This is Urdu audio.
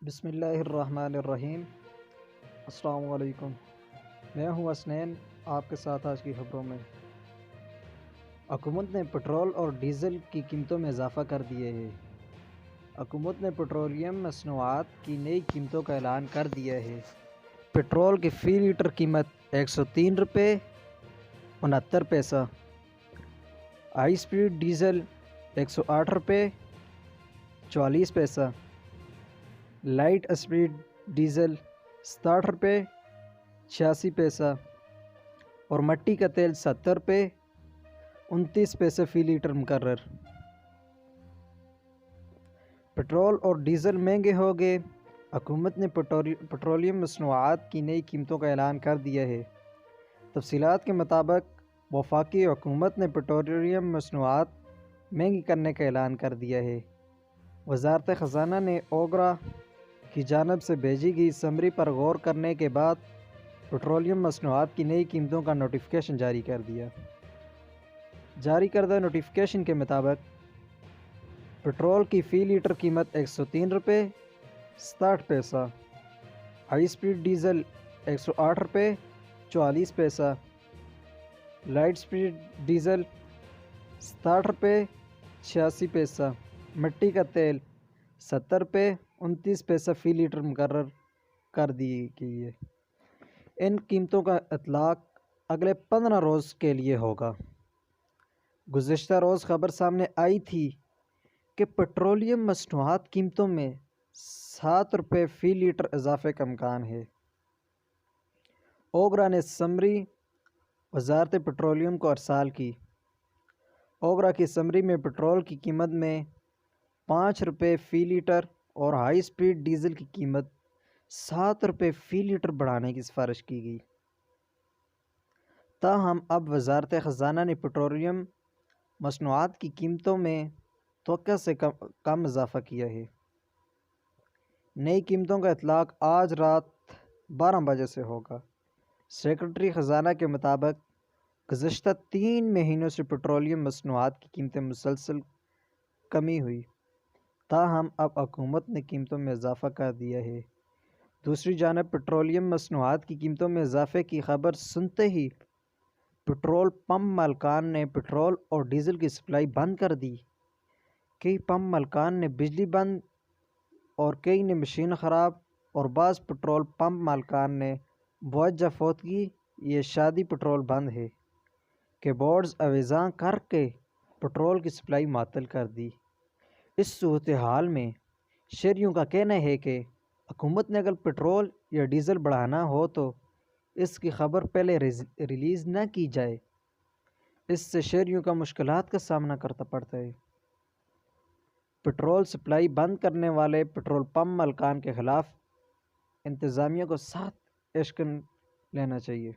بسم اللہ الرحمن الرحیم۔ السلام علیکم، میں ہوں اسنین آپ کے ساتھ آج کی خبروں میں۔ حکومت نے پٹرول اور ڈیزل کی قیمتوں میں اضافہ کر دیے ہے۔ حکومت نے پیٹرولیم مصنوعات کی نئی قیمتوں کا اعلان کر دیا ہے۔ پٹرول کی فی لیٹر قیمت 103 روپے 69 پیسہ، ہائی سپیڈ ڈیزل 108 روپے 44 پیسہ، لائٹ اسپیڈ ڈیزل 67 روپے 86 پیسہ اور مٹی کا تیل 70 روپے 29 پیسے فی لیٹر مقرر۔ پٹرول اور ڈیزل مہنگے ہو گئے۔ حکومت نے پیٹرولیم مصنوعات کی نئی قیمتوں کا اعلان کر دیا ہے۔ تفصیلات کے مطابق وفاقی حکومت نے پیٹرولیم مصنوعات مہنگی کرنے کا اعلان کر دیا ہے۔ وزارت خزانہ نے اوگرا کی جانب سے بھیجی گئی سمری پر غور کرنے کے بعد پیٹرولیم مصنوعات کی نئی قیمتوں کا نوٹیفیکیشن جاری کر دیا۔ جاری کردہ نوٹیفیکیشن کے مطابق پٹرول کی فی لیٹر قیمت 103 روپے 67 پیسہ، ہائی سپیڈ ڈیزل 108 روپے 44 پیسہ، لائٹ سپیڈ ڈیزل 67 روپے 86 پیسہ، مٹی کا تیل 70 روپے 29 پیسہ فی لیٹر مقرر کر دی گئی ہے۔ ان قیمتوں کا اطلاق اگلے 15 روز کے لیے ہوگا۔ گزشتہ روز خبر سامنے آئی تھی کہ پیٹرولیم مصنوعات قیمتوں میں 7 روپے فی لیٹر اضافے کا امکان ہے۔ اوگرا نے سمری وزارت پیٹرولیم کو ارسال کی۔ اوگرا کی سمری میں پٹرول کی قیمت میں 5 روپے فی لیٹر اور ہائی سپیڈ ڈیزل کی قیمت 7 روپے فی لیٹر بڑھانے کی سفارش کی گئی۔ تاہم اب وزارت خزانہ نے پیٹرولیم مصنوعات کی قیمتوں میں توقع سے کم اضافہ کیا ہے۔ نئی قیمتوں کا اطلاق آج رات 12 بجے سے ہوگا۔ سیکرٹری خزانہ کے مطابق گزشتہ 3 مہینوں سے پیٹرولیم مصنوعات کی قیمتیں مسلسل کمی ہوئی، تاہم اب حکومت نے قیمتوں میں اضافہ کر دیا ہے۔ دوسری جانب پیٹرولیم مصنوعات کی قیمتوں میں اضافے کی خبر سنتے ہی پٹرول پمپ مالکان نے پٹرول اور ڈیزل کی سپلائی بند کر دی۔ کئی پمپ مالکان نے بجلی بند اور کئی نے مشین خراب اور بعض پٹرول پمپ مالکان نے بوجہ فوتگی یہ شادی پٹرول بند ہے کہ بورڈز اویزاں کر کے پٹرول کی سپلائی معطل کر دی۔ اس صورتحال میں شہریوں کا کہنا ہے کہ حکومت نے اگر پٹرول یا ڈیزل بڑھانا ہو تو اس کی خبر پہلے ریلیز نہ کی جائے۔ اس سے شہریوں کا مشکلات کا سامنا کرنا پڑتا ہے۔ پٹرول سپلائی بند کرنے والے پٹرول پمپ مالکان کے خلاف انتظامیہ کو سخت ایکشن لینا چاہیے۔